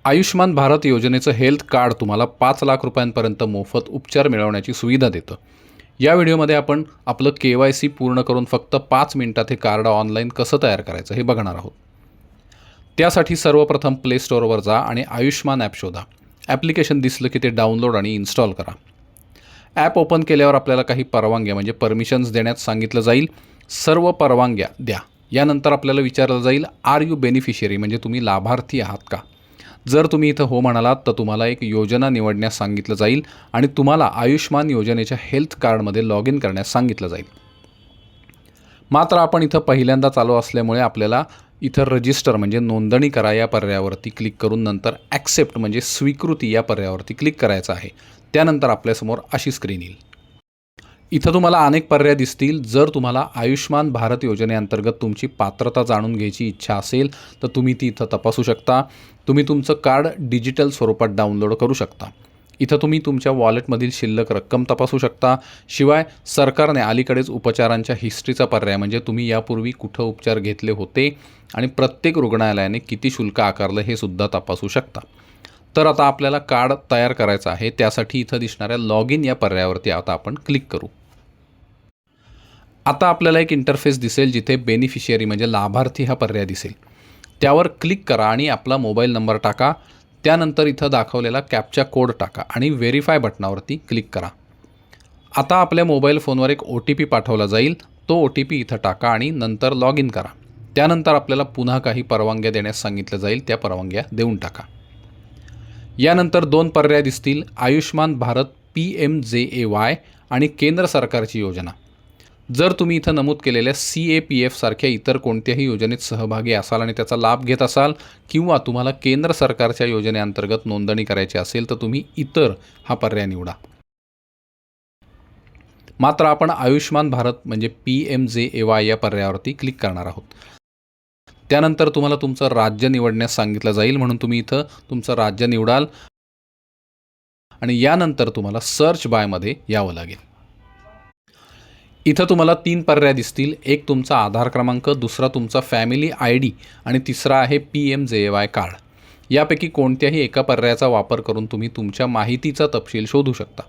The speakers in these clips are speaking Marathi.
आयुष्मान भारत योजनेचं हेल्थ कार्ड तुम्हाला 5 लाख रुपयांपर्यंत मोफत उपचार मिळवण्याची सुविधा देतं. या व्हिडिओमध्ये आपण आपलं KYC पूर्ण करून फक्त 5 मिनिटात हे कार्ड ऑनलाईन कसं तयार करायचं हे बघणार आहोत. त्यासाठी सर्वप्रथम प्ले स्टोअरवर जा आणि आयुष्मान ॲप शोधा. ॲप्लिकेशन दिसलं की ते डाउनलोड आणि इन्स्टॉल करा. ॲप ओपन केल्यावर आपल्याला काही परवानग्या म्हणजे परमिशन्स देण्यात सांगितलं जाईल. सर्व परवानग्या द्या. यानंतर आपल्याला विचारलं जाईल आर यू बेनिफिशियरी म्हणजे तुम्ही लाभार्थी आहात का. जर तुम्ही इथं हो म्हणालात तर तुम्हाला एक योजना निवडण्यास सांगितलं जाईल आणि तुम्हाला आयुष्मान योजनेच्या हेल्थ कार्डमध्ये लॉग इन करण्यास सांगितलं जाईल. मात्र आपण इथं पहिल्यांदाच आलो असल्यामुळे आपल्याला इथं रजिस्टर म्हणजे नोंदणी करा या पर्यायावरती क्लिक करून नंतर ॲक्सेप्ट म्हणजे स्वीकृती या पर्यायावरती क्लिक करायचं आहे. त्यानंतर आपल्यासमोर अशी स्क्रीन येईल. इथं तुम्हाला अनेक पर्याय दिसतील. जर तुम्हाला आयुष्मान भारत योजनेअंतर्गत तुमची पात्रता जाणून घ्यायची इच्छा असेल तर तुम्ही ती इथं तपासू शकता. तुम्ही तुमचं कार्ड डिजिटल स्वरूपात डाउनलोड करू शकता. इथं तुम्ही तुमच्या वॉलेटमधील शिल्लक रक्कम तपासू शकता. शिवाय सरकारने अलीकडेच उपचारांच्या हिस्ट्रीचा पर्याय म्हणजे तुम्ही यापूर्वी कुठं उपचार घेतले होते आणि प्रत्येक रुग्णालयाने किती शुल्क आकारलं हे सुद्धा तपासू शकता. तर आता आपल्याला कार्ड तयार करायचं आहे. त्यासाठी इथं दिसणाऱ्या लॉग इन या पर्यायावरती आता आपण क्लिक करू. आता आपल्याला एक इंटरफेस दिसेल जिथे बेनिफिशियरी म्हणजे लाभार्थी हा पर्याय दिसेल. त्यावर क्लिक करा आणि आपला मोबाईल नंबर टाका. त्यानंतर इथं दाखवलेला कॅप्चा कोड टाका आणि व्हेरीफाय बटनावरती क्लिक करा. आता आपल्या मोबाईल फोनवर एक OTP पाठवला जाईल. तो OTP इथं टाका आणि नंतर लॉग इन करा. त्यानंतर आपल्याला पुन्हा काही परवानग्या देण्यास सांगितलं जाईल. त्या परवानग्या देऊन टाका. यानंतर 2 पर्याय दिसतील. आयुष्मान भारत PMJAY आणि केंद्र सरकारची योजना. जर तुम्ही इथं नमूद केलेल्या CAPF सारख्या इतर कोणत्याही योजनेत सहभागी असाल आणि त्याचा लाभ घेत असाल किंवा तुम्हाला केंद्र सरकारच्या योजनेअंतर्गत नोंदणी करायची असेल तर तुम्ही इतर हा पर्याय निवडा. मात्र आपण आयुष्मान भारत म्हणजे PMJAY या पर्यायावरती क्लिक करणार आहोत. त्यानंतर तुम्हाला तुमचं राज्य निवडण्यास सांगितलं जाईल म्हणून तुम्ही इथं तुमचं राज्य निवडाल आणि यानंतर तुम्हाला सर्च बायमध्ये यावं लागेल. इथं तुम्हाला 3 पर्याय दिसतील. एक तुमचा आधार क्रमांक, दुसरा तुमचा फॅमिली ID आणि तिसरा आहे PMJAY कार्ड. यापैकी कोणत्याही एका पर्यायाचा वापर करून तुम्ही तुमच्या माहितीचा तपशील शोधू शकता.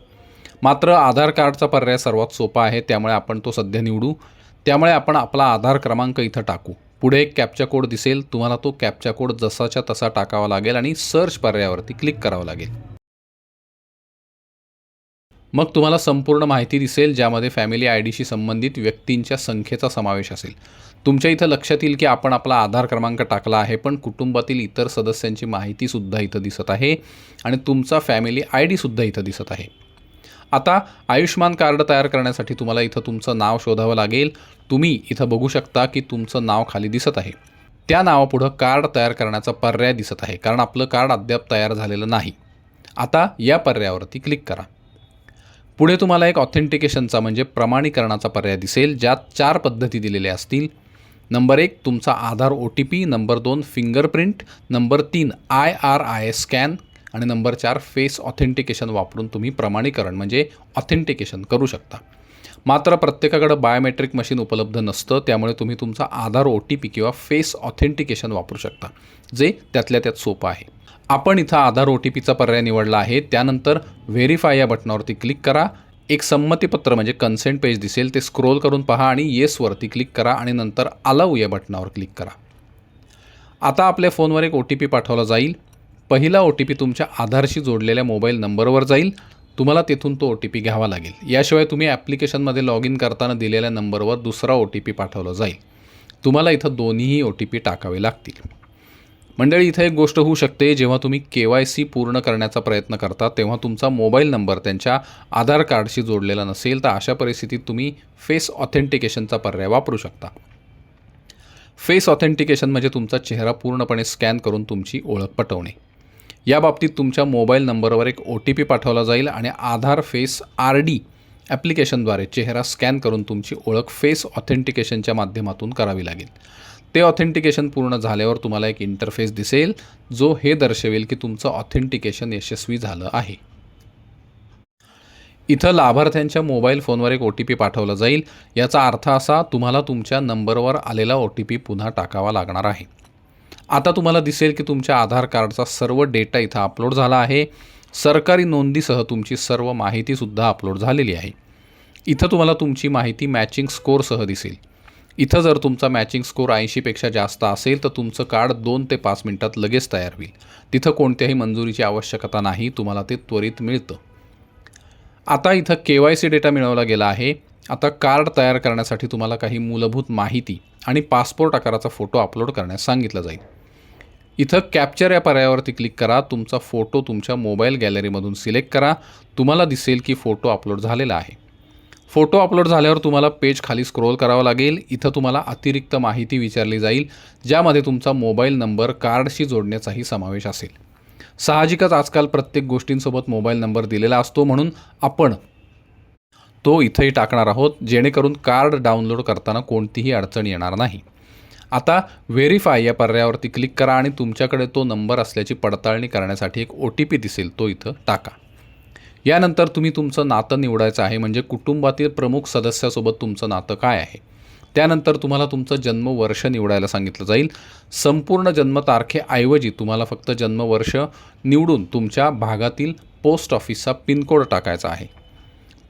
मात्र आधार कार्डचा पर्याय सर्वात सोपा आहे त्यामुळे आपण तो सध्या निवडू. त्यामुळे आपण आपला आधार क्रमांक इथं टाकू. पुढे एक कॅप्चा कोड दिसेल. तुम्हाला तो कॅप्चा कोड जसाच्या तसा टाकावा लागेल आणि सर्च पर्यायावरती क्लिक करावं लागेल. मग तुम्हाला संपूर्ण माहिती दिसेल ज्यामध्ये फॅमिली IDशी संबंधित व्यक्तींच्या संख्येचा समावेश असेल. तुमच्या इथं लक्षात येईल की आपण आपला आधार क्रमांक टाकला आहे पण कुटुंबातील इतर सदस्यांची माहितीसुद्धा इथं दिसत आहे आणि तुमचा फॅमिली IDसुद्धा इथं दिसत आहे. आता आयुष्मान कार्ड तयार करण्यासाठी तुम्हाला इथं तुमचं नाव शोधावं लागेल. तुम्ही इथं बघू शकता की तुमचं नाव खाली दिसत आहे. त्या नावापुढं कार्ड तयार करण्याचा पर्याय दिसत आहे कारण आपलं कार्ड अद्याप तयार झालेलं नाही. आता या पर्यायावरती क्लिक करा. पुढे तुम्हाला एक ऑथेंटिकेशनचा म्हणजे प्रमाणीकरणाचा पर्याय दिसेल ज्यात 4 पद्धती दिलेल्या असतील. नंबर 1 तुमचा आधार OTP, number 2 fingerprint, number 3 IRIS scan आणि नंबर 4 फेस ऑथेंटिकेशन वापरून तुम्ही प्रमाणीकरण म्हणजे ऑथेंटिकेशन करू शकता. मात्र प्रत्येकाकडे बायोमेट्रिक मशीन उपलब्ध नसतं त्यामुळे तुम्ही तुमचा आधार OTP किंवा फेस ऑथेंटिकेशन वापरू शकता जे त्यातल्या त्यात सोपं आहे. आपण इथं आधार OTPचा पर्याय निवडला आहे. त्यानंतर व्हेरीफाय या बटनावरती क्लिक करा. एक संमतीपत्र म्हणजे कन्सेंट पेज दिसेल. ते स्क्रोल करून पहा आणि येसवरती क्लिक करा आणि नंतर अलाऊ या बटनावर क्लिक करा. आता आपल्या फोनवर एक OTP पाठवला जाईल. पहिला OTP तुमच्या आधारशी जोडलेल्या मोबाईल नंबरवर जाईल. तुम्हाला तिथून तो OTP घ्यावा लागेल. याशिवाय तुम्ही ॲप्लिकेशनमध्ये लॉग इन करताना दिलेल्या नंबरवर दुसरा OTP पाठवला जाईल. तुम्हाला इथं दोन्हीही OTP टाकावे लागतील. मंडळी इथं एक गोष्ट होऊ शकते. जेव्हा तुम्ही KYC पूर्ण करण्याचा प्रयत्न करता तेव्हा तुमचा मोबाईल नंबर त्यांच्या आधार कार्डशी जोडलेला नसेल तर अशा परिस्थितीत तुम्ही फेस ऑथेंटिकेशनचा पर्याय वापरू शकता. फेस ऑथेंटिकेशन म्हणजे तुमचा चेहरा पूर्णपणे स्कॅन करून तुमची ओळख पटवणे. या बाबतीत तुमच्या मोबाईल नंबरवर एक OTP पाठवला जाईल आणि आधार फेस RD ॲप्लिकेशनद्वारे चेहरा स्कॅन करून तुमची ओळख फेस ऑथेंटिकेशनच्या माध्यमातून करावी लागेल. ते ऑथेंटिकेशन पूर्ण झाल्यावर तुम्हाला एक इंटरफेस दिसेल जो हे दर्शवेल की तुमचं ऑथेंटिकेशन यशस्वी झालं आहे. इथं लाभार्थ्यांच्या मोबाईल फोनवर एक OTP पाठवला जाईल. याचा अर्थ असा तुम्हाला तुमच्या नंबरवर आलेला OTP पुन्हा टाकावा लागणार आहे. आता तुम्हाला दिसेल की तुमच्या आधार कार्डचा सर्व डेटा इथं अपलोड झाला आहे. सरकारी नोंदीसह तुमची सर्व माहितीसुद्धा अपलोड झालेली आहे. इथं तुम्हाला तुमची माहिती मॅचिंग स्कोअरसह दिसेल. इथं जर तुमचा मॅचिंग स्कोअर 80पेक्षा जास्त असेल तर तुमचं कार्ड 2 ते 5 मिनिटात लगेच तयार होईल. तिथं कोणत्याही मंजुरीची आवश्यकता नाही, तुम्हाला ते त्वरित मिळतं. आता इथं KYC डेटा मिळवला गेला आहे. आता कार्ड तयार करण्यासाठी तुम्हाला काही मूलभूत माहिती आणि पासपोर्ट आकाराचा फोटो अपलोड करण्यास सांगितलं जाईल. इथं कॅप्चर या पर्यायावरती क्लिक करा. तुमचा फोटो तुमच्या मोबाईल गॅलरीमधून सिलेक्ट करा. तुम्हाला दिसेल की फोटो अपलोड झालेला आहे. फोटो अपलोड झाल्यावर तुम्हाला पेज खाली स्क्रोल करावं लागेल. इथं तुम्हाला अतिरिक्त माहिती विचारली जाईल, ज्यामध्ये तुमचा मोबाईल नंबर कार्डशी जोडण्याचाही समावेश असेल. साहजिकच आजकाल प्रत्येक गोष्टींसोबत मोबाईल नंबर दिलेला असतो, म्हणून आपण तो इथंही टाकणार आहोत, जेणेकरून कार्ड डाउनलोड करताना कोणतीही अडचण येणार नाही. आता व्हेरीफाय या पर्यायावरती क्लिक करा आणि तुमच्याकडे तो नंबर असल्याची पडताळणी करण्यासाठी एक OTP दिसेल, तो इथं टाका. यानंतर तुम्ही तुमचं नातं निवडायचं आहे, म्हणजे कुटुंबातील प्रमुख सदस्यासोबत तुमचं नातं काय आहे. त्यानंतर तुम्हाला तुमचं जन्मवर्ष निवडायला सांगितलं जाईल. संपूर्ण जन्मतारखेऐवजी तुम्हाला फक्त जन्मवर्ष निवडून तुमच्या भागातील पोस्ट ऑफिसचा पिनकोड टाकायचा आहे.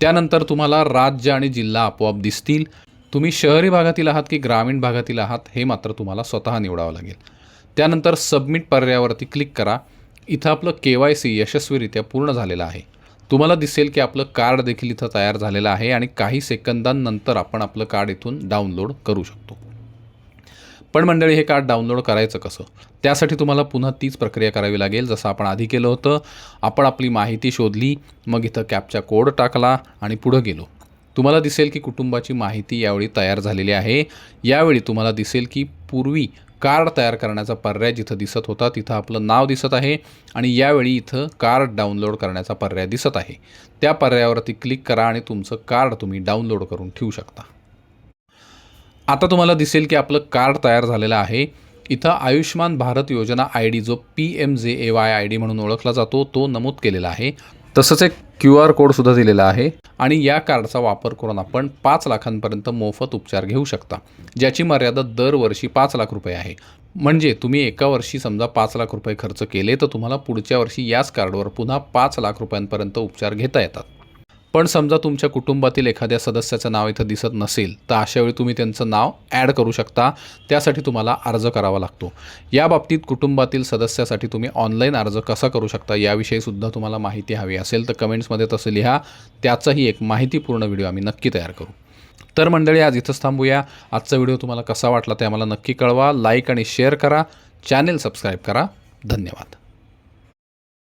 त्यानंतर तुम्हाला राज्य आणि जिल्हा आपोआप दिसतील. तुम्ही शहरी भागातील आहात की ग्रामीण भागातील आहात हे मात्र तुम्हाला स्वतः निवडावं लागेल. त्यानंतर सबमिट पर्यायावरती क्लिक करा. इथं आपलं KYC यशस्वीरित्या पूर्ण झालेलं आहे. तुम्हाला दिसेल की आपलं कार्ड देखील इथं तयार झालेलं आहे आणि काही सेकंदांनंतर आपण आपलं कार्ड इथून डाउनलोड करू शकतो. पण मंडळी, हे कार्ड डाउनलोड करायचं कसं? त्यासाठी तुम्हाला पुन्हा तीच प्रक्रिया करावी लागेल जसं आपण आधी केलं होतं. आपण आपली माहिती शोधली, मग इथं कॅप्चा कोड टाकला आणि पुढं गेलो. तुम्हाला दिसेल की कुटुंबाची माहिती यावेळी तयार झालेली आहे. यावेळी तुम्हाला दिसेल की पूर्वी कार्ड तयार करण्याचा पर्याय जिथं दिसत होता तिथं आपलं नाव दिसत आहे आणि यावेळी इथं कार्ड डाउनलोड करण्याचा पर्याय दिसत आहे. त्या पर्यायावरती क्लिक करा आणि तुमचं कार्ड तुम्ही डाउनलोड करून ठेवू शकता. आता तुम्हाला दिसेल की आपलं कार्ड तयार झालेलं आहे. इथं आयुष्मान भारत योजना ID, जो PMJAY ID म्हणून ओळखला जातो, तो नमूद केलेला आहे. तसंच एक QR कोडसुद्धा दिलेला आहे आणि या कार्डचा वापर करून आपण 5 लाखांपर्यंत मोफत उपचार घेऊ शकता, ज्याची मर्यादा दरवर्षी 5 लाख रुपये आहे. म्हणजे तुम्ही एका वर्षी समजा 5 लाख रुपये खर्च केले तर तुम्हाला पुढच्या वर्षी याच कार्डवर पुन्हा 5 लाख रुपयांपर्यंत उपचार घेता येतात. पण समजा तुमच्या कुटुंबातील एखाद्या सदस्याचं नाव इथं दिसत नसेल तर अशावेळी तुम्ही त्यांचं नाव ॲड करू शकता. त्यासाठी तुम्हाला अर्ज करावा लागतो. या बाबतीत कुटुंबातील सदस्यासाठी तुम्ही ऑनलाईन अर्ज कसा करू शकता याविषयीसुद्धा तुम्हाला माहिती हवी असेल तर कमेंट्समध्ये तसं लिहा. त्याचाही एक माहितीपूर्ण व्हिडिओ आम्ही नक्की तयार करू. तर मंडळी, आज इथंच थांबूया. आजचा व्हिडिओ तुम्हाला कसा वाटला ते आम्हाला नक्की कळवा. लाईक आणि शेअर करा. चॅनेल सबस्क्राईब करा. धन्यवाद.